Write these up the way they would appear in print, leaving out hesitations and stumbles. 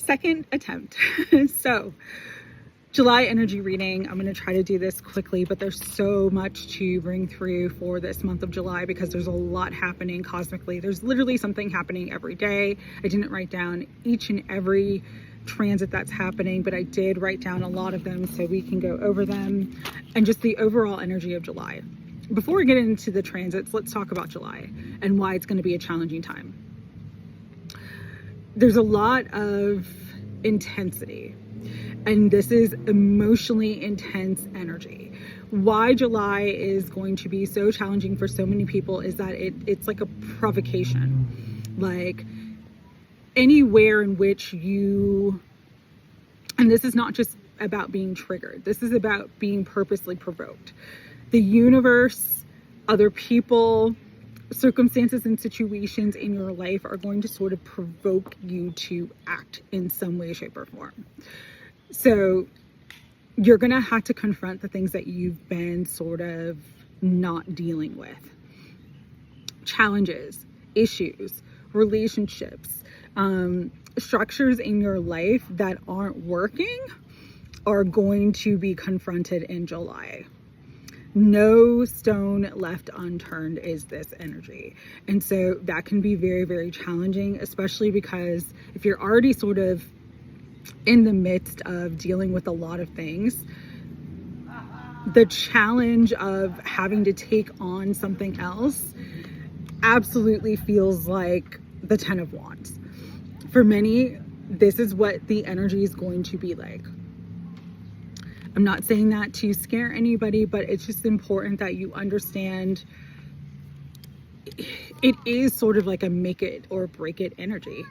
second attempt. So July energy reading, I'm going to try to do this quickly, but there's so much to bring through for this month of July because there's a lot happening cosmically. There's literally something happening every day. I didn't write down each and every transit that's happening, but I did write down a lot of them so we can go over them and just the overall energy of July. Before we get into the transits, let's talk about July and why it's going to be a challenging time. There's a lot of intensity, and this is emotionally intense energy. Why July is going to be so challenging for so many people is that it's like a provocation. Like anywhere in which you, and this is not just about being triggered, this is about being purposely provoked. The universe, other people, circumstances and situations in your life are going to sort of provoke you to act in some way, shape, or form. So you're going to have to confront the things that you've been sort of not dealing with. Challenges, issues, relationships, structures in your life that aren't working are going to be confronted in July. No stone left unturned is this energy. And so that can be very, very challenging, especially because if you're already sort of in the midst of dealing with a lot of things, the challenge of having to take on something else absolutely feels like the 10 of Wands. For many, this is what the energy is going to be like. I'm not saying that to scare anybody, but it's just important that you understand it is sort of like a make it or break it energy.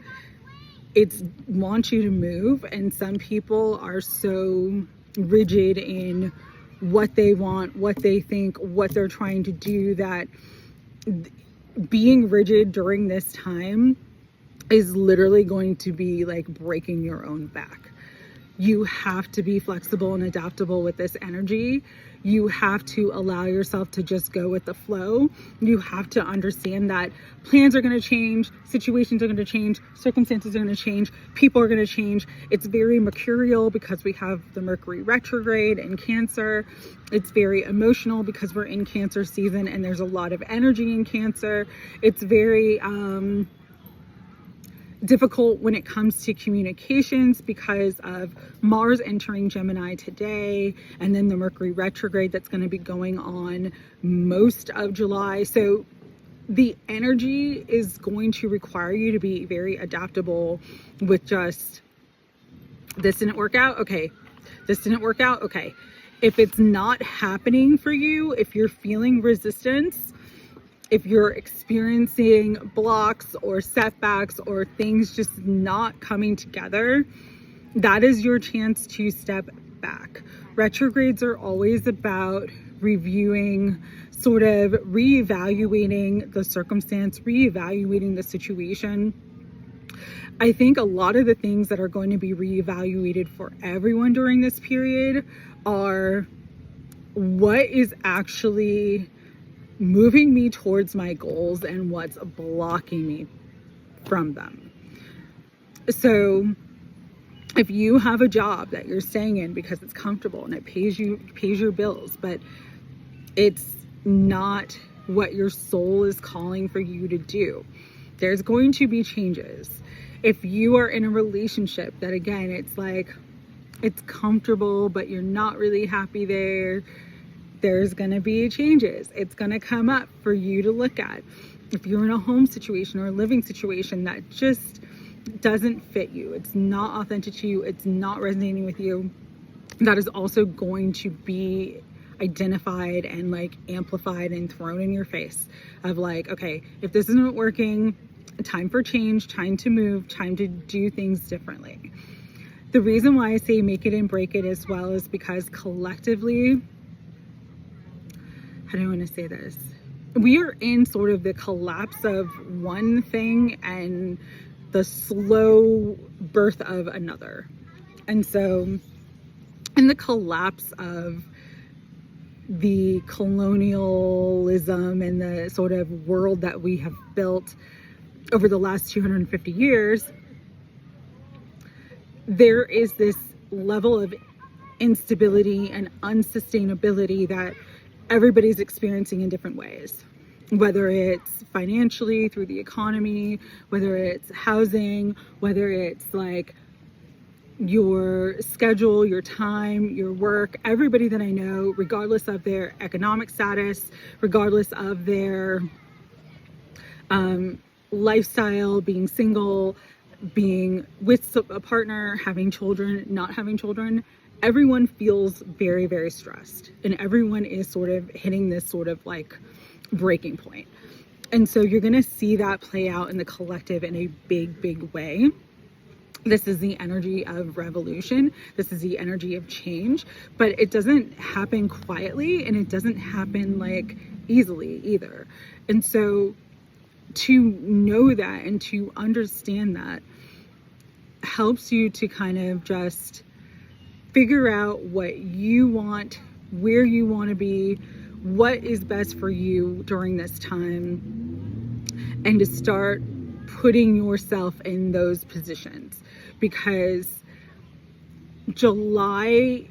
It's wants you to move, and some people are so rigid in what they want, what they think, what they're trying to do, that being rigid during this time is literally going to be like breaking your own back. You have to be flexible and adaptable with this energy. You have to allow yourself to just go with the flow. You have to understand that plans are going to change, situations are going to change, circumstances are going to change, people are going to change. It's very mercurial because we have the Mercury retrograde in Cancer. It's very emotional because we're in Cancer season and there's a lot of energy in Cancer. It's very difficult when it comes to communications because of Mars entering Gemini today, and then the Mercury retrograde that's going to be going on most of July. So the energy is going to require you to be very adaptable with just, this didn't work out, okay. This didn't work out, okay. If it's not happening for you, if you're feeling resistance, if you're experiencing blocks or setbacks or things just not coming together, that is your chance to step back. Retrogrades are always about reviewing, sort of reevaluating the circumstance, reevaluating the situation. I think a lot of the things that are going to be reevaluated for everyone during this period are what is actually moving me towards my goals and what's blocking me from them. So if you have a job that you're staying in because it's comfortable and it pays your bills, but it's not what your soul is calling for you to do, there's going to be changes. If you are in a relationship that, again, it's like it's comfortable but you're not really happy there, there's going to be changes. It's going to come up for you to look at. If you're in a home situation or a living situation that just doesn't fit you, it's not authentic to you, it's not resonating with you, that is also going to be identified and like amplified and thrown in your face of like, okay, if this isn't working, time for change, time to move, time to do things differently. The reason why I say make it and break it as well is because collectively, how do I want to say this? We are in sort of the collapse of one thing and the slow birth of another. And so in the collapse of the colonialism and the sort of world that we have built over the last 250 years, there is this level of instability and unsustainability that everybody's experiencing in different ways, whether it's financially through the economy, whether it's housing, whether it's like your schedule, your time, your work. Everybody that I know, regardless of their economic status, regardless of their lifestyle, being single, being with a partner, having children, not having children, everyone feels very, very stressed, and everyone is sort of hitting this sort of like breaking point. And so you're going to see that play out in the collective in a big, big way. This is the energy of revolution. This is the energy of change, but it doesn't happen quietly, and it doesn't happen like easily either. And so to know that and to understand that helps you to kind of just figure out what you want, where you want to be, what is best for you during this time, and to start putting yourself in those positions, because July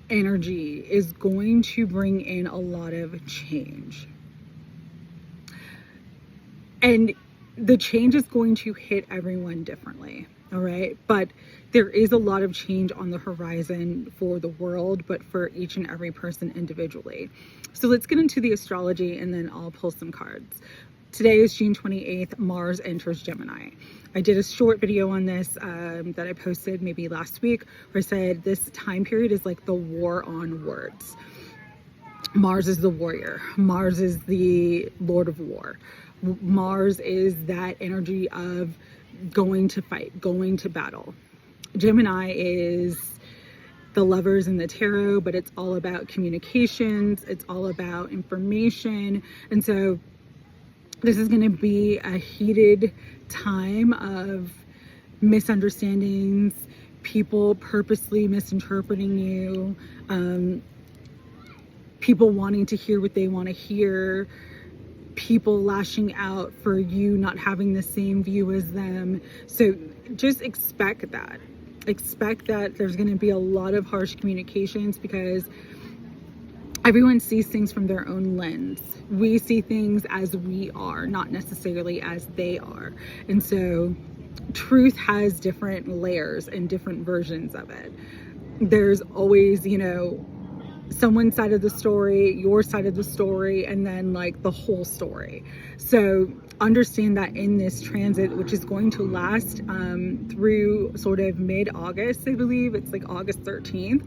energy is going to bring in a lot of change. And the change is going to hit everyone differently, all right? But there is a lot of change on the horizon for the world, but for each and every person individually. So let's get into the astrology, and then I'll pull some cards. Today is June 28th, Mars enters Gemini. I did a short video on this that I posted maybe last week, where I said this time period is like the war on words. Mars is the warrior. Mars is the Lord of War. Mars is that energy of going to fight, going to battle. Gemini is the Lovers in the tarot, but it's all about communications. It's all about information. And so this is going to be a heated time of misunderstandings, people purposely misinterpreting you, people wanting to hear what they want to hear, people lashing out for you not having the same view as them. So just expect that. Expect that there's going to be a lot of harsh communications, because everyone sees things from their own lens. We see things as we are, not necessarily as they are. And so truth has different layers and different versions of it. There's always, someone's side of the story, your side of the story, and then like the whole story. So understand that in this transit, which is going to last through sort of mid-August, I believe it's like August 13th,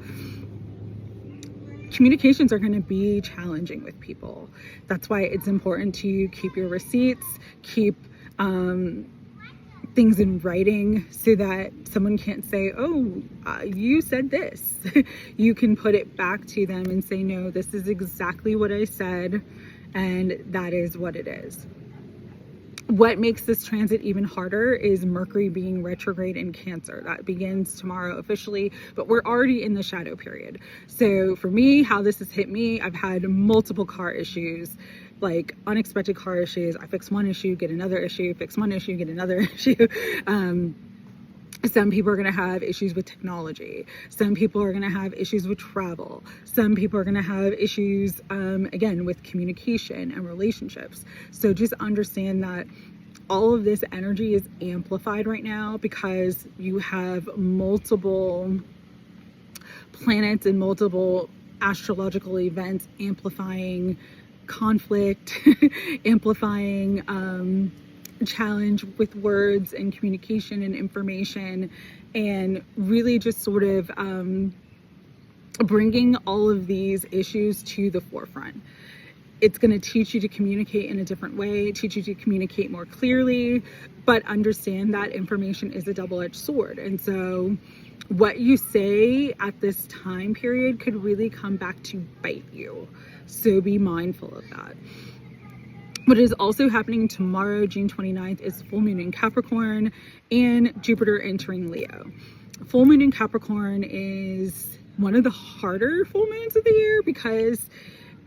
communications are going to be challenging with people. That's why it's important to keep your receipts, keep things in writing, so that someone can't say, oh, you said this. You can put it back to them and say, no, this is exactly what I said, and that is what it is. What makes this transit even harder is Mercury being retrograde in Cancer. That begins tomorrow officially, but we're already in the shadow period. So for me, how this has hit me, I've had multiple car issues, like unexpected car issues. I fix one issue, get another issue, fix one issue, get another issue. Some people are going to have issues with technology. Some people are going to have issues with travel. Some people are going to have issues, again, with communication and relationships. So just understand that all of this energy is amplified right now, because you have multiple planets and multiple astrological events amplifying conflict, amplifying challenge with words and communication and information, and really just sort of bringing all of these issues to the forefront. It's going to teach you to communicate in a different way, teach you to communicate more clearly, but understand that information is a double-edged sword. And so what you say at this time period could really come back to bite you. So be mindful of that. What is also happening tomorrow, June 29th, is full moon in Capricorn and Jupiter entering Leo. Full moon in Capricorn is one of the harder full moons of the year, because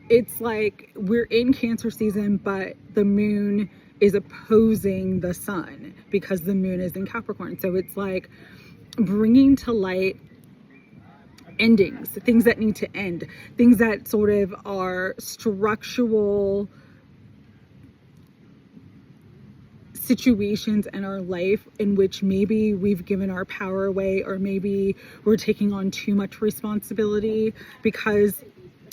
it's like we're in Cancer season, but the moon is opposing the sun because the moon is in Capricorn. So it's like bringing to light endings, things that need to end, things that sort of are structural situations in our life in which maybe we've given our power away, or maybe we're taking on too much responsibility. Because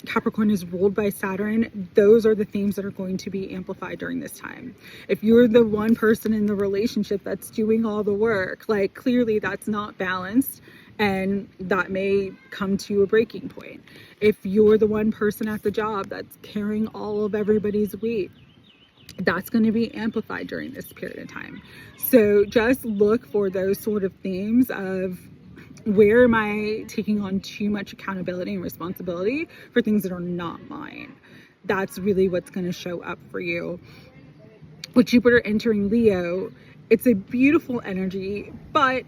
Capricorn is ruled by Saturn, those are the themes that are going to be amplified during this time. If you're the one person in the relationship that's doing all the work, like clearly that's not balanced, and that may come to a breaking point. If you're the one person at the job that's carrying all of everybody's weight, that's going to be amplified during this period of time. So just look for those sort of themes of, where am I taking on too much accountability and responsibility for things that are not mine? That's really what's going to show up for you. With Jupiter entering Leo, it's a beautiful energy, but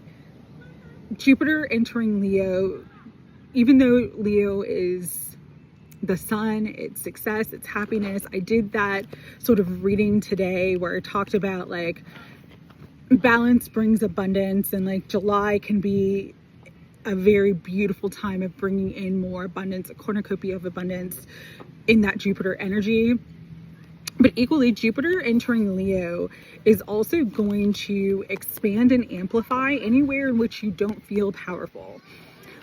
Jupiter entering Leo, even though Leo is the sun, it's success, it's happiness. I did that sort of reading today where it talked about like balance brings abundance, and like July can be a very beautiful time of bringing in more abundance, a cornucopia of abundance in that Jupiter energy. But equally, Jupiter entering Leo is also going to expand and amplify anywhere in which you don't feel powerful,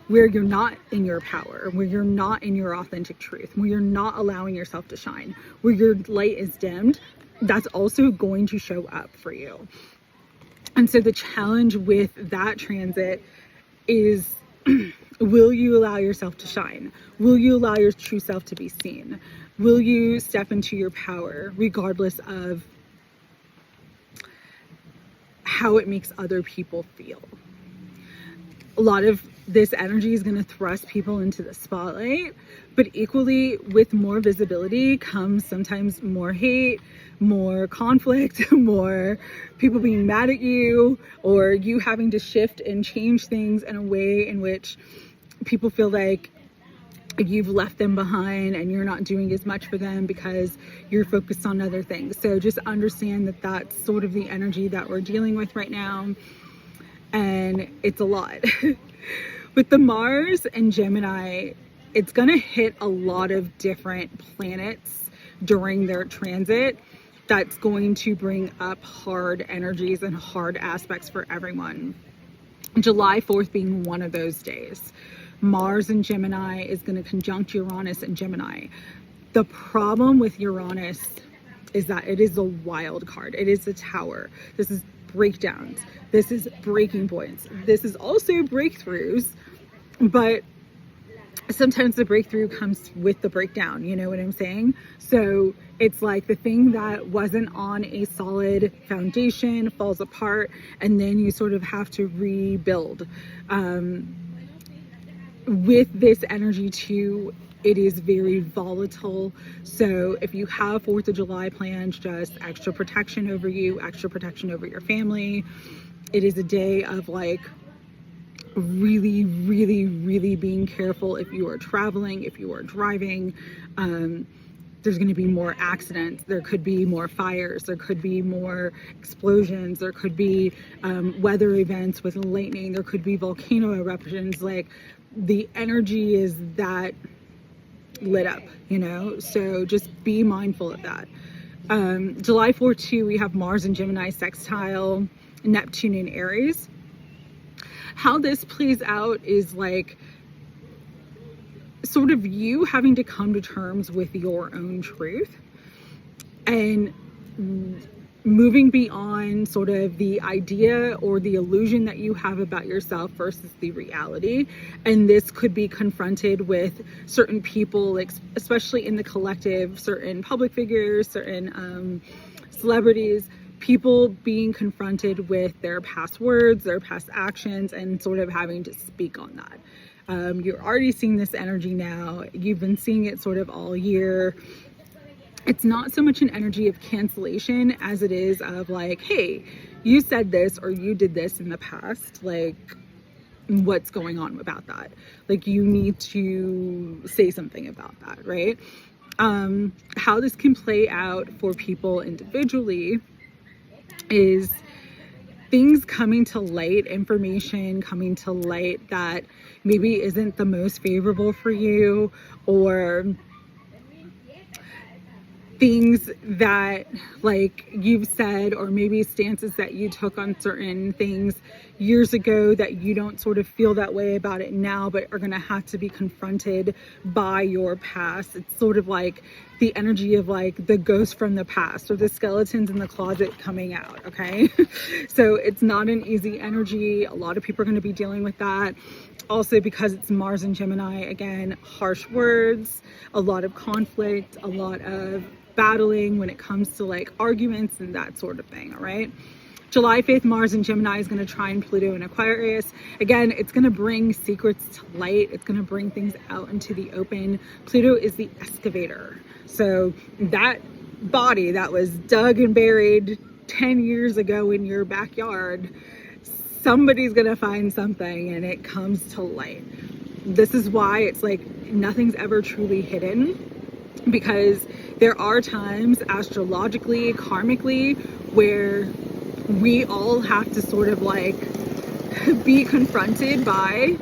where you're not in your power, where you're not in your authentic truth, where you're not allowing yourself to shine, where your light is dimmed. That's also going to show up for you. And so the challenge with that transit is, will you allow yourself to shine? Will you allow your true self to be seen? Will you step into your power regardless of how it makes other people feel? A lot of this energy is going to thrust people into the spotlight, but equally with more visibility comes sometimes more hate, more conflict, more people being mad at you, or you having to shift and change things in a way in which people feel like you've left them behind and you're not doing as much for them because you're focused on other things. So just understand that that's sort of the energy that we're dealing with right now, and it's a lot. With the Mars and Gemini, it's going to hit a lot of different planets during their transit. That's going to bring up hard energies and hard aspects for everyone. July 4th being one of those days. Mars in Gemini is going to conjunct Uranus in Gemini. The problem with Uranus is that it is a wild card. It is the tower. This is breakdowns. This is breaking points. This is also breakthroughs, but sometimes the breakthrough comes with the breakdown, you know what I'm saying? So it's like the thing that wasn't on a solid foundation falls apart, and then you sort of have to rebuild. With this energy too, it is very volatile. So if you have 4th of July plans, just extra protection over you, extra protection over your family. It is a day of like really, really, really being careful if you are traveling, if you are driving. There's going to be more accidents. There could be more fires. There could be more explosions. There could be weather events with lightning. There could be volcano eruptions. Like the energy is that lit up, you know? So just be mindful of that. July 4th too, we have Mars and Gemini sextile Neptune in Aries. How this plays out is like sort of you having to come to terms with your own truth and moving beyond sort of the idea or the illusion that you have about yourself versus the reality. And this could be confronted with certain people, like especially in the collective, certain public figures, certain celebrities, people being confronted with their past words, their past actions, and sort of having to speak on that. You're already seeing this energy now. You've been seeing it sort of all year. It's not so much an energy of cancellation as it is of like, hey, you said this or you did this in the past. Like, what's going on about that? Like, you need to say something about that, right? How this can play out for people individually is things coming to light, information coming to light that maybe isn't the most favorable for you, or things that like you've said, or maybe stances that you took on certain things years ago that you don't sort of feel that way about it now, but are going to have to be confronted by your past. It's sort of like the energy of like the ghost from the past, or the skeletons in the closet coming out. Okay. So it's not an easy energy. A lot of people are going to be dealing with that. Also, because it's Mars and Gemini, again, harsh words, a lot of conflict, a lot of battling when it comes to like arguments and that sort of thing. All right. July 5th, Mars and Gemini is going to trine Pluto in Aquarius. Again, it's going to bring secrets to light. It's going to bring things out into the open. Pluto is the excavator. So that body that was dug and buried 10 years ago in your backyard, somebody's going to find something and it comes to light. This is why it's like nothing's ever truly hidden, because there are times astrologically, karmically, where we all have to sort of like be confronted by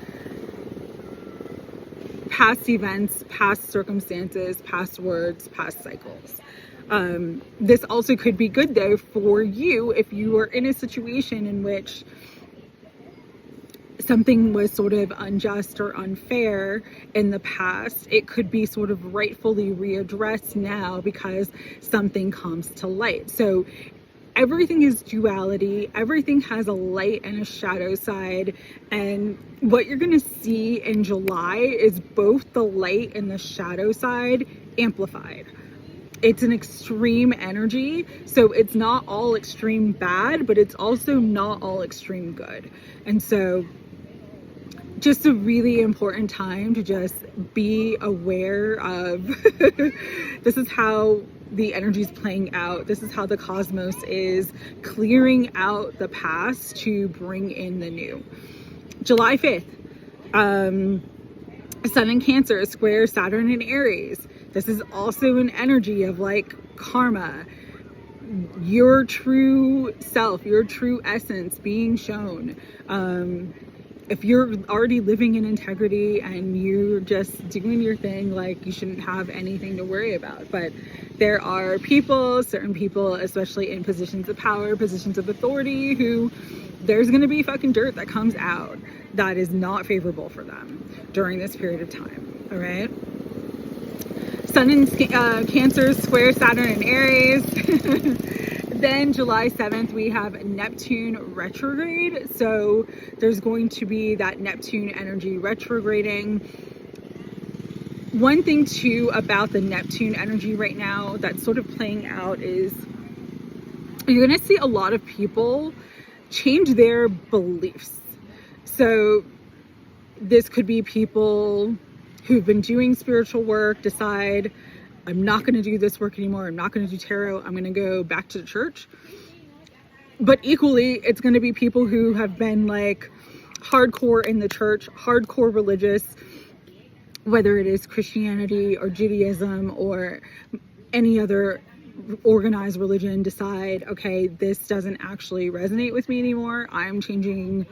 past events, past circumstances, past words, past cycles. This also could be good though for you if you are in a situation in which something was sort of unjust or unfair in the past. It could be sort of rightfully readdressed now because something comes to light. So everything is duality. Everything has a light and a shadow side. And what you're going to see in July is both the light and the shadow side amplified. It's an extreme energy. So it's not all extreme bad, but it's also not all extreme good. And so just a really important time to just be aware of this is how the energy is playing out. This is how the cosmos is clearing out the past to bring in the new. July 5th, Sun in Cancer square Saturn in Aries. This is also an energy of like karma, your true self, your true essence being shown. If you're already living in integrity and you're just doing your thing, like you shouldn't have anything to worry about. But there are people, certain people, especially in positions of power, positions of authority, who there's going to be fucking dirt that comes out that is not favorable for them during this period of time. All right. Sun in Cancer square Saturn in Aries. Then July 7th, we have Neptune retrograde. So there's going to be that Neptune energy retrograding. One thing too about the Neptune energy right now that's sort of playing out is you're going to see a lot of people change their beliefs. So this could be people who've been doing spiritual work, decide, I'm not going to do this work anymore. I'm not going to do tarot. I'm going to go back to the church. But equally, it's going to be people who have been like hardcore in the church, hardcore religious, whether it is Christianity or Judaism or any other organized religion, decide, okay, this doesn't actually resonate with me anymore. I'm changing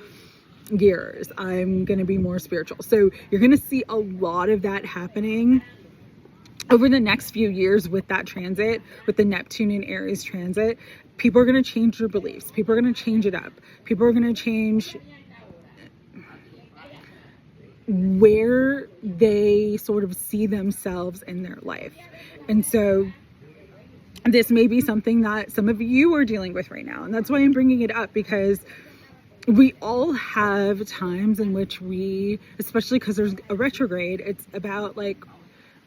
gears. I'm going to be more spiritual. So you're going to see a lot of that happening over the next few years with that transit, with the Neptune and Aries transit. People are going to change their beliefs. People are going to change it up. People are going to change where they sort of see themselves in their life. And so this may be something that some of you are dealing with right now. And that's why I'm bringing it up, because we all have times in which we, especially because there's a retrograde, it's about like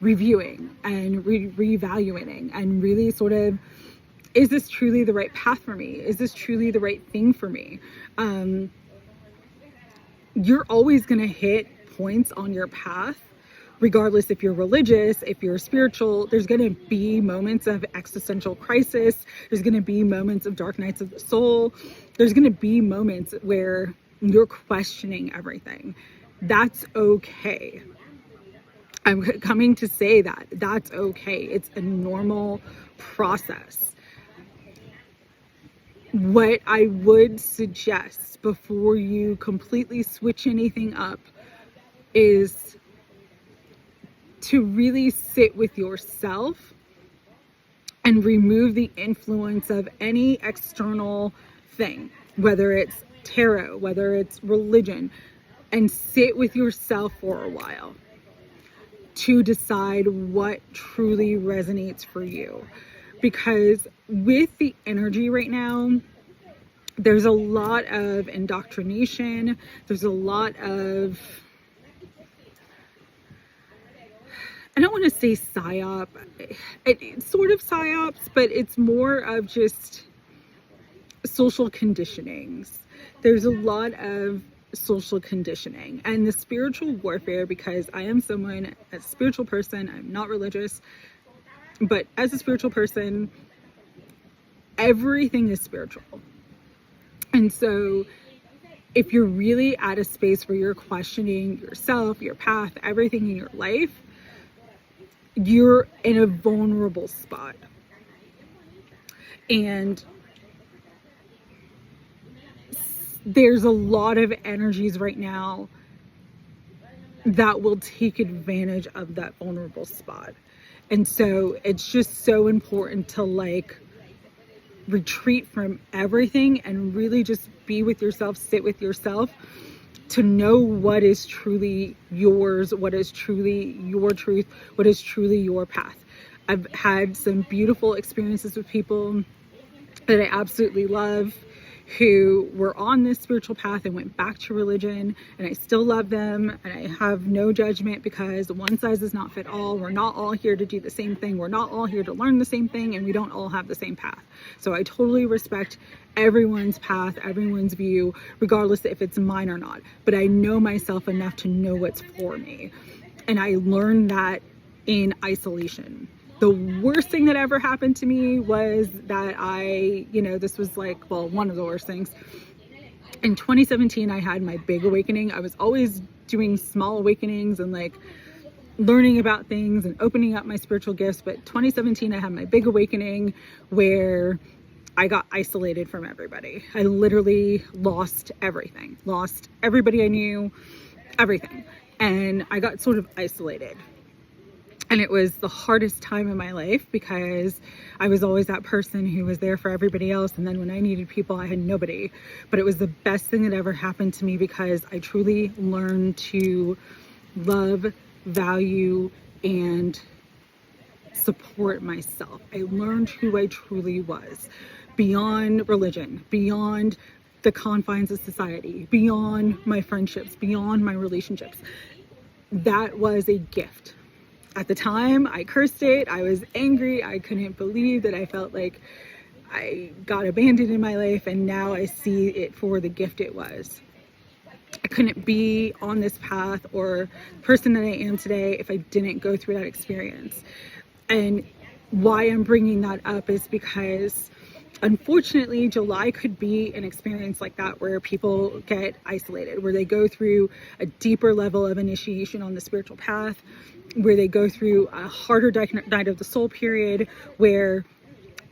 reviewing and reevaluating and really sort of, is this truly the right path for me? Is this truly the right thing for me? You're always going to hit points on your path, regardless if you're religious, if you're spiritual. There's going to be moments of existential crisis. There's going to be moments of dark nights of the soul. There's going to be moments where you're questioning everything. That's okay. I'm coming to say that that's okay. It's a normal process. what I would suggest before you completely switch anything up is to really sit with yourself and remove the influence of any external thing, whether it's tarot, whether it's religion, and sit with yourself for a while to decide what truly resonates for you. Because with the energy right now, there's a lot of indoctrination, there's a lot of, I don't want to say psyop, it's sort of psyops, but it's more of just social conditionings. There's a lot of social conditioning and the spiritual warfare, because I am someone, as a spiritual person, I'm not religious, but as a spiritual person, everything is spiritual. And so if you're really at a space where you're questioning yourself, your path, everything in your life, you're in a vulnerable spot. And there's a lot of energies right now that will take advantage of that vulnerable spot. And so it's just so important to like retreat from everything and really just be with yourself, sit with yourself, to know what is truly yours, what is truly your truth, what is truly your path. I've had some beautiful experiences with people that I absolutely love, who were on this spiritual path and went back to religion, and I still love them, and I have no judgment, because one size does not fit all. We're not all here to do the same thing. We're not all here to learn the same thing, and we don't all have the same path. So I totally respect everyone's path, everyone's view, regardless if it's mine or not. But I know myself enough to know what's for me. And I learned that in isolation. The worst thing that ever happened to me was that this was like, well, one of the worst things. In 2017, I had my big awakening. I was always doing small awakenings and like learning about things and opening up my spiritual gifts. But 2017, I had my big awakening where I got isolated from everybody. I literally lost everything, lost everybody I knew, everything. And I got sort of isolated. And it was the hardest time in my life, because I was always that person who was there for everybody else. And then when I needed people, I had nobody. But it was the best thing that ever happened to me, because I truly learned to love, value, and support myself. I learned who I truly was, beyond religion, beyond the confines of society, beyond my friendships, beyond my relationships. That was a gift. At the time, I cursed it. I was angry. I couldn't believe that I felt like I got abandoned in my life, and now I see it for the gift it was. I couldn't be on this path or the person that I am today if I didn't go through that experience. And why I'm bringing that up is because, unfortunately, July could be an experience like that, where people get isolated, where they go through a deeper level of initiation on the spiritual path, where they go through a harder night of the soul period, where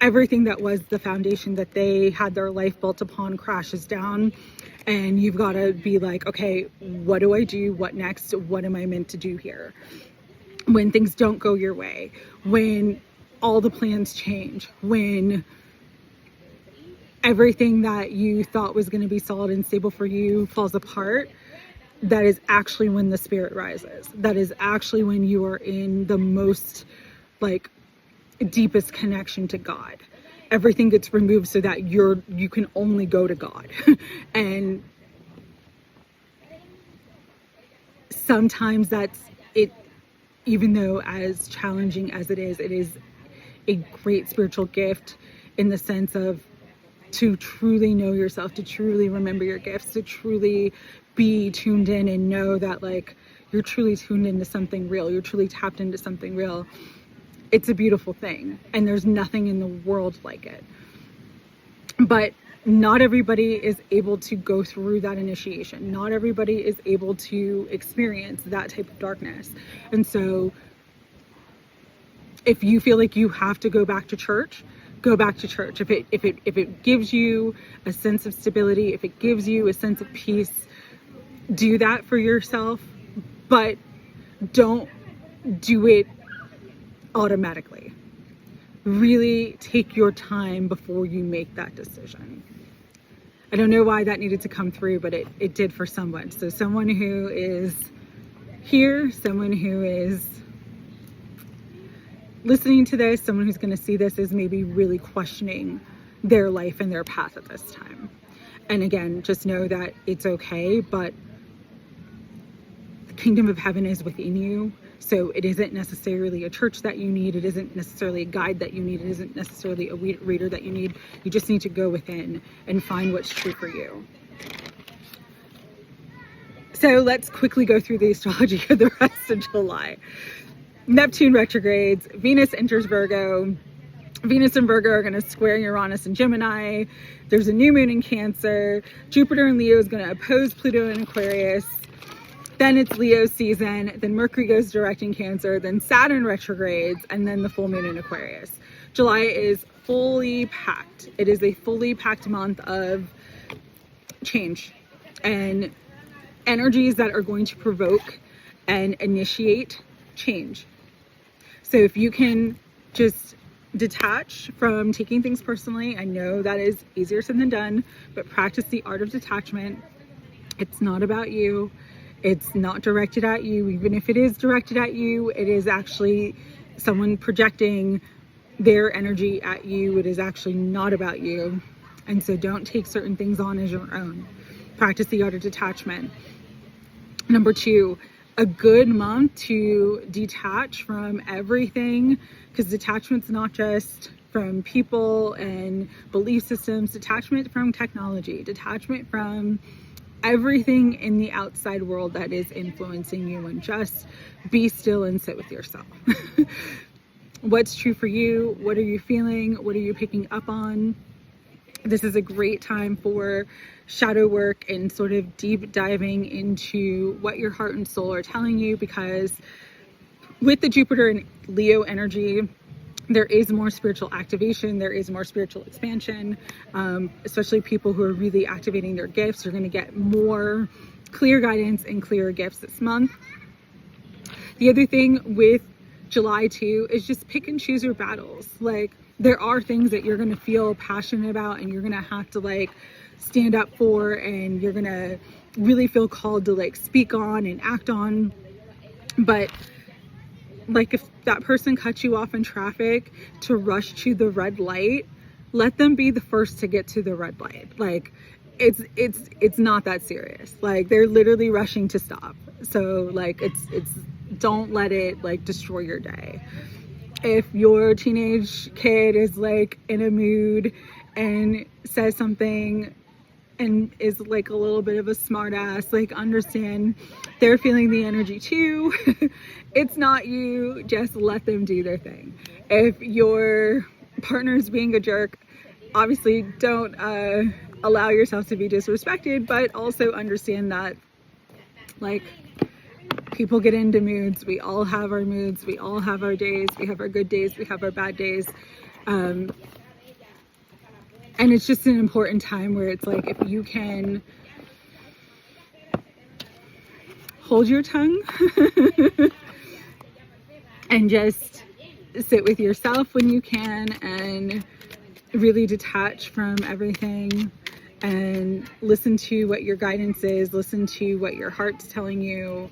everything that was the foundation that they had their life built upon crashes down. And you've got to be like, okay, what do I do? What next? What am I meant to do here? When things don't go your way, when all the plans change, when everything that you thought was going to be solid and stable for you falls apart, that is actually when the spirit rises. That is actually when you are in the most like deepest connection to God. Everything gets removed so that you can only go to God. And sometimes that's it, even though as challenging as it is a great spiritual gift, in the sense of to truly know yourself, to truly remember your gifts, to truly be tuned in and know that like you're truly tuned into something real, you're truly tapped into something real. It's a beautiful thing, and there's nothing in the world like it. But not everybody is able to go through that initiation. Not everybody is able to experience that type of darkness. And so if you feel like you have to go back to church go back to church. If it gives you a sense of stability, if it gives you a sense of peace, do that for yourself, but don't do it automatically. Really take your time before you make that decision. I don't know why that needed to come through, but it did for someone. So someone who is here, someone who is listening to this, someone who's going to see this is maybe really questioning their life and their path at this time. And again, just know that it's okay, but the kingdom of heaven is within you. So it isn't necessarily a church that you need. It isn't necessarily a guide that you need. It isn't necessarily a reader that you need. You just need to go within and find what's true for you. So let's quickly go through the astrology of the rest of July. Neptune retrogrades, Venus enters Virgo. Venus and Virgo are going to square Uranus and Gemini. There's a new moon in Cancer. Jupiter and Leo is going to oppose Pluto in Aquarius. Then it's Leo season. Then Mercury goes direct in Cancer. Then Saturn retrogrades. And then the full moon in Aquarius. July is fully packed. It is a fully packed month of change and energies that are going to provoke and initiate change. So if you can just detach from taking things personally, I know that is easier said than done, but practice the art of detachment. It's not about you. It's not directed at you. Even if it is directed at you, it is actually someone projecting their energy at you. It is actually not about you. And so don't take certain things on as your own. Practice the art of detachment. Number 2, a good month to detach from everything, because detachment's not just from people and belief systems, detachment from technology, detachment from everything in the outside world that is influencing you, and just be still and sit with yourself. What's true for you? What are you feeling? What are you picking up on? This is a great time for shadow work and sort of deep diving into what your heart and soul are telling you, because with the Jupiter and Leo energy, there is more spiritual activation, there is more spiritual expansion, especially people who are really activating their gifts. You're going to get more clear guidance and clearer gifts this month. The other thing with July too is just pick and choose your battles. Like, there are things that you're going to feel passionate about and you're going to have to like stand up for, and you're going to really feel called to like speak on and act on. But like, if that person cuts you off in traffic to rush to the red light, let them be the first to get to the red light. Like, it's not that serious. Like, they're literally rushing to stop. So like, it's don't let it like destroy your day. If your teenage kid is like in a mood and says something and is like a little bit of a smart ass, like, understand they're feeling the energy too. It's not you. Just let them do their thing. If your partner's being a jerk, obviously don't allow yourself to be disrespected, but also understand that like, people get into moods. We all have our moods. We all have our days. We have our good days. We have our bad days. And it's just an important time where it's like, if you can hold your tongue and just sit with yourself when you can, and really detach from everything and listen to what your guidance is, listen to what your heart's telling you.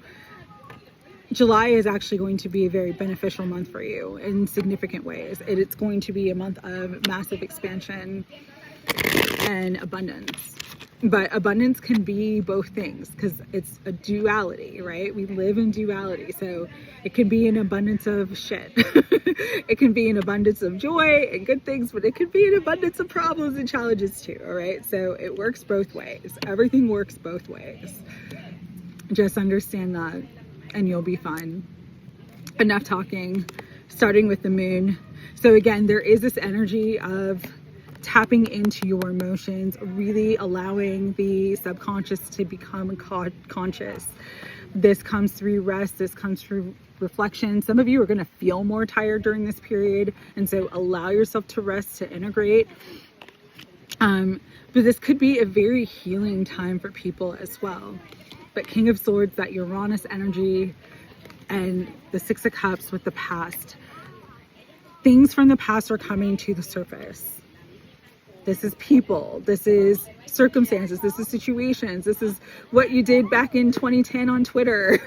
July is actually going to be a very beneficial month for you in significant ways. It's going to be a month of massive expansion and abundance. But abundance can be both things, because it's a duality, right? We live in duality. So it can be an abundance of shit. It can be an abundance of joy and good things, but it could be an abundance of problems and challenges too, all right? So it works both ways. Everything works both ways. Just understand that, and you'll be fine. Enough talking, starting with the moon. So again, there is this energy of tapping into your emotions, really allowing the subconscious to become conscious. This comes through rest, this comes through reflection. Some of you are going to feel more tired during this period, and so allow yourself to rest, to integrate. But this could be a very healing time for people as well. But King of Swords, that Uranus energy, and the Six of Cups with the past. Things from the past are coming to the surface. This is people, this is circumstances, this is situations, this is what you did back in 2010 on Twitter.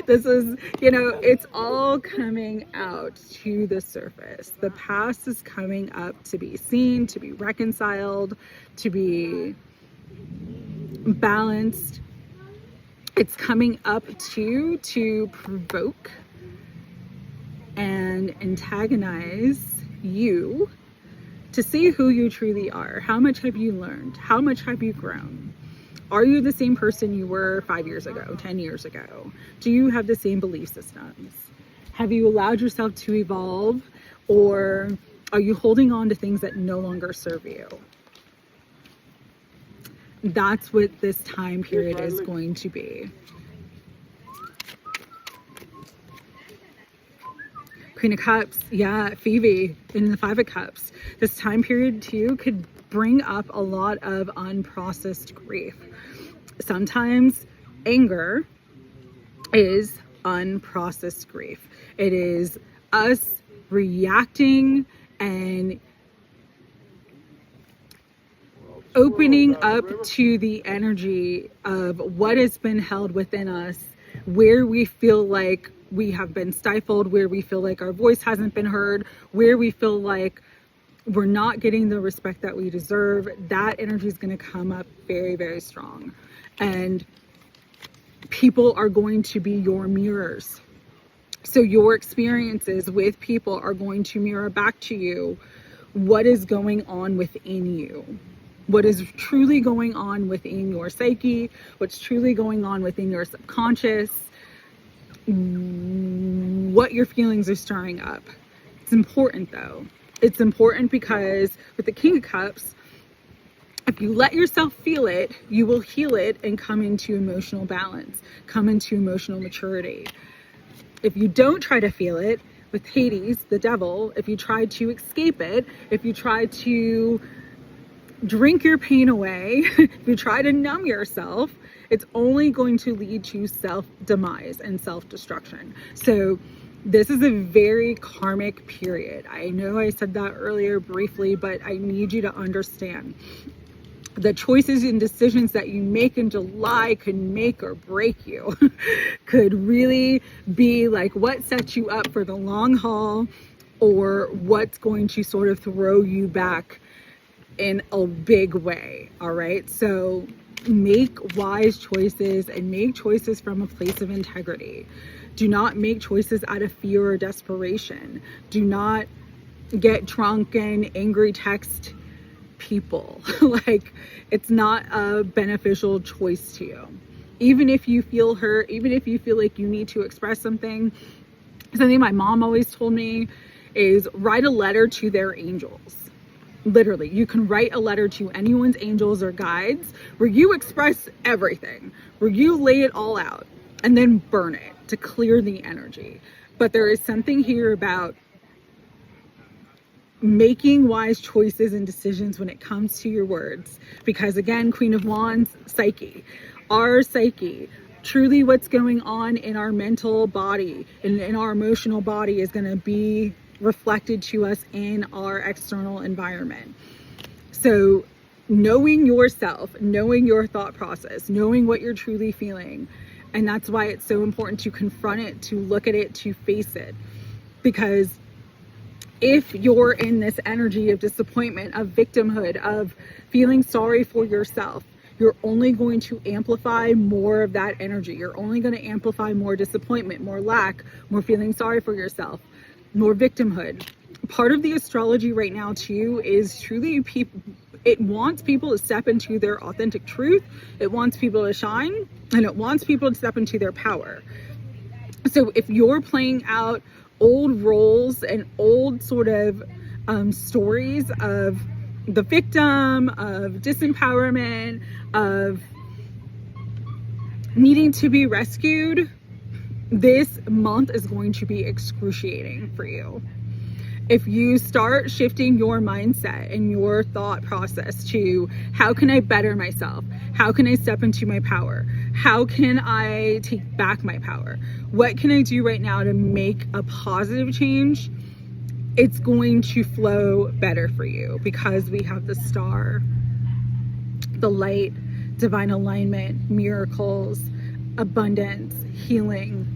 This is, it's all coming out to the surface. The past is coming up to be seen, to be reconciled, to be balanced. It's coming up to provoke and antagonize you, to see who you truly are. How much have you learned? How much have you grown? Are you the same person you were 5 years ago, 10 years ago? Do you have the same belief systems? Have you allowed yourself to evolve, or are you holding on to things that no longer serve you? That's what this time period is going to be. Queen of Cups, yeah, Phoebe in the Five of Cups. This time period too could bring up a lot of unprocessed grief. Sometimes anger is unprocessed grief. It is us reacting and opening up to the energy of what has been held within us, where we feel like we have been stifled, where we feel like our voice hasn't been heard, where we feel like we're not getting the respect that we deserve. That energy is going to come up very, very strong. And people are going to be your mirrors. So your experiences with people are going to mirror back to you what is going on within you. What is truly going on within your psyche, what's truly going on within your subconscious, what your feelings are stirring up. It's important though. It's important because with the King of Cups, if you let yourself feel it, you will heal it and come into emotional balance, come into emotional maturity. If you don't try to feel it, with Hades, the devil, if you try to escape it, if you try to drink your pain away, if you try to numb yourself, it's only going to lead to self-demise and self-destruction. So this is a very karmic period. I know I said that earlier briefly, but I need you to understand the choices and decisions that you make in July could make or break you. Could really be like what sets you up for the long haul, or what's going to sort of throw you back in a big way. All right, so make wise choices and make choices from a place of integrity. Do not make choices out of fear or desperation. Do not get drunk and angry text people. Like, it's not a beneficial choice to you. Even if you feel hurt, even if you feel like you need to express something my mom always told me is write a letter to their angels. Literally, you can write a letter to anyone's angels or guides where you express everything, where you lay it all out, and then burn it to clear the energy. But there is something here about making wise choices and decisions when it comes to your words. Because again, Queen of Wands, psyche. Our psyche, truly what's going on in our mental body and in our emotional body is going to be reflected to us in our external environment. So knowing yourself, knowing your thought process, knowing what you're truly feeling, and that's why it's so important to confront it, to look at it, to face it. Because if you're in this energy of disappointment, of victimhood, of feeling sorry for yourself, you're only going to amplify more of that energy. You're only going to amplify more disappointment, more lack, more feeling sorry for yourself, more victimhood. Part of the astrology right now too is truly it wants people to step into their authentic truth. It wants people to shine, and it wants people to step into their power. So if you're playing out old roles and old sort of stories of the victim, of disempowerment, of needing to be rescued, this month is going to be excruciating for you. If you start shifting your mindset and your thought process to how can I better myself? How can I step into my power? How can I take back my power? What can I do right now to make a positive change? It's going to flow better for you because we have the star, the light, divine alignment, miracles, abundance, healing,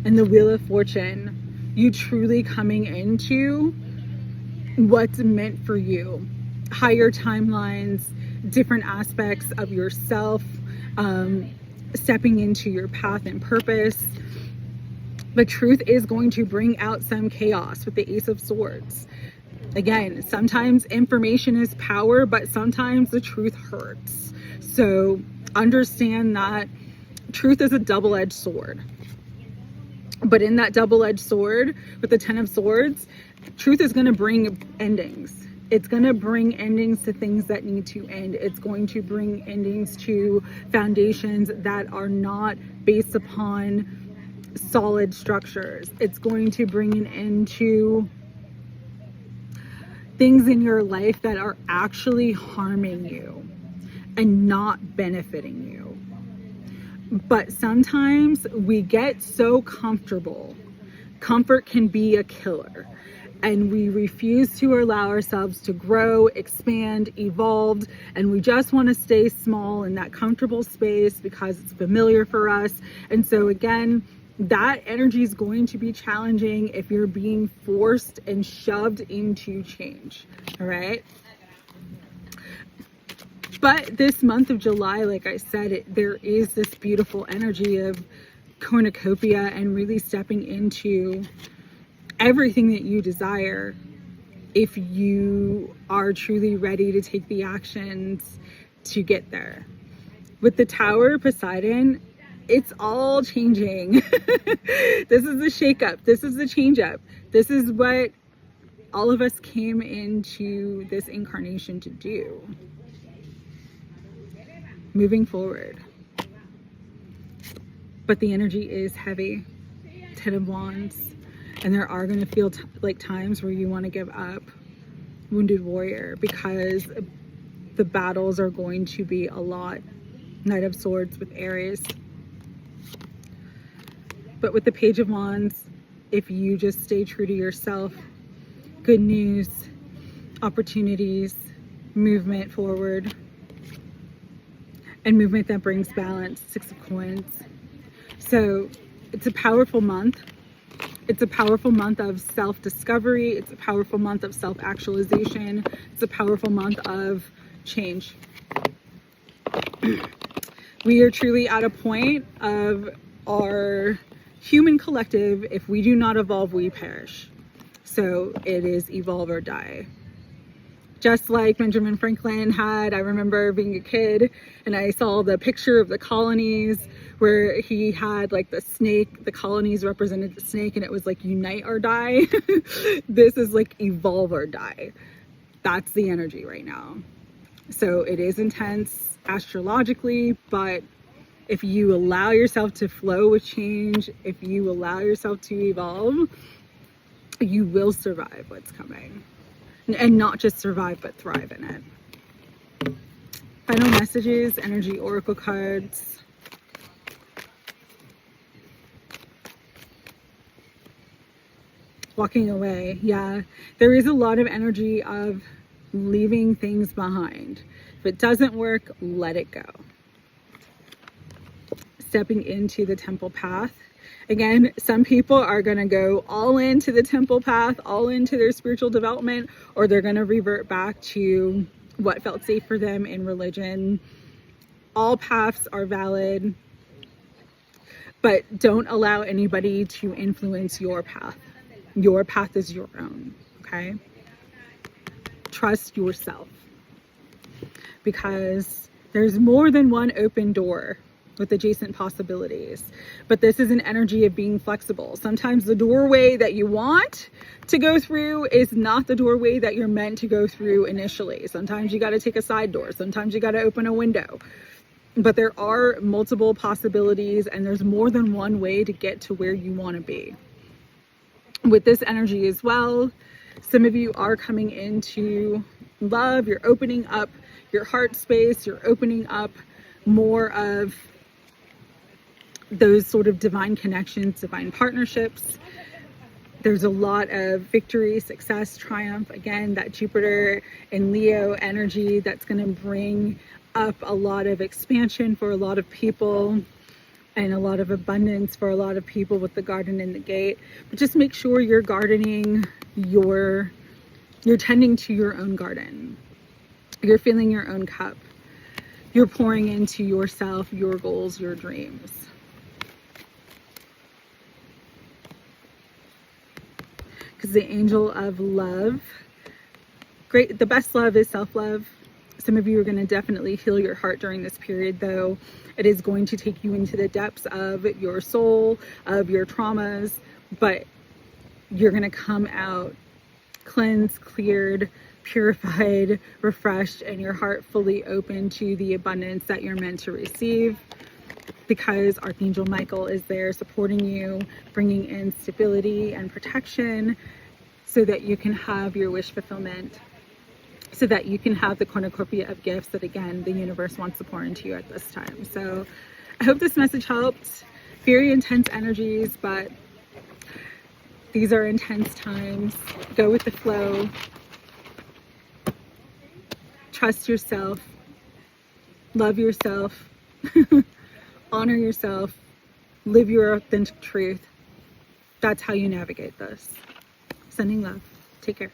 and the wheel of fortune. You truly coming into what's meant for you, higher timelines, different aspects of yourself, stepping into your path and purpose. The truth is going to bring out some chaos with the Ace of Swords. Again, sometimes information is power, but sometimes the truth hurts. So understand that truth is a double-edged sword. But in that double-edged sword with the Ten of Swords, truth is going to bring endings. It's going to bring endings to things that need to end. It's going to bring endings to foundations that are not based upon solid structures. It's going to bring an end to things in your life that are actually harming you and not benefiting you. But sometimes we get so comfortable. Comfort can be a killer. And we refuse to allow ourselves to grow, expand, evolve. And we just want to stay small in that comfortable space because it's familiar for us. And so again, that energy is going to be challenging if you're being forced and shoved into change. All right. But this month of July, like I said, there is this beautiful energy of cornucopia and really stepping into everything that you desire if you are truly ready to take the actions to get there. With the Tower, Poseidon, it's all changing. This is the shakeup. This is the change up. This is what all of us came into this incarnation to do. Moving forward. But the energy is heavy. Ten of Wands. And there are going to feel like times where you want to give up, Wounded Warrior, because the battles are going to be a lot. Knight of Swords with Aries. But with the Page of Wands, if you just stay true to yourself, good news, opportunities, movement forward, and movement that brings balance. Six of Coins. So it's a powerful month. It's a powerful month of self-discovery. It's a powerful month of self-actualization. It's a powerful month of change. We are truly at a point of our human collective. If we do not evolve, we perish. So it is evolve or die. Just like Benjamin Franklin had, I remember being a kid and I saw the picture of the colonies where he had like the snake, the colonies represented the snake, and it was like unite or die. This is like evolve or die. That's the energy right now. So it is intense astrologically, but if you allow yourself to flow with change, if you allow yourself to evolve, you will survive what's coming. And not just survive, but thrive in it. Final messages, energy oracle cards. Walking away. Yeah, there is a lot of energy of leaving things behind. If it doesn't work, let it go. Stepping into the temple path. Again, some people are going to go all into the temple path, all into their spiritual development, or they're going to revert back to what felt safe for them in religion. All paths are valid, but don't allow anybody to influence your path. Your path is your own, okay? Trust yourself, because there's more than one open door with adjacent possibilities. But this is an energy of being flexible. Sometimes the doorway that you want to go through is not the doorway that you're meant to go through initially. Sometimes you got to take a side door. Sometimes you got to open a window. But there are multiple possibilities, and there's more than one way to get to where you want to be. With this energy as well, some of you are coming into love. You're opening up your heart space. You're opening up more of those sort of divine connections, divine partnerships. There's a lot of victory, success, triumph. Again, that Jupiter and Leo energy that's going to bring up a lot of expansion for a lot of people and a lot of abundance for a lot of people with the garden in the gate. But just make sure you're gardening you're tending to your own garden. You're filling your own cup. You're pouring into yourself, your goals, your dreams. Because the angel of love, great, the best love is self-love. Some of you are going to definitely heal your heart during this period, though. It is going to take you into the depths of your soul, of your traumas, but you're going to come out cleansed, cleared, purified, refreshed, and your heart fully open to the abundance that you're meant to receive, because Archangel Michael is there supporting you, bringing in stability and protection so that you can have your wish fulfillment, so that you can have the cornucopia of gifts that, again, the universe wants to pour into you at this time. So I hope this message helped. Very intense energies, but these are intense times. Go with the flow. Trust yourself. Love yourself. Honor yourself. Live your authentic truth. That's how you navigate this. Sending love. Take care.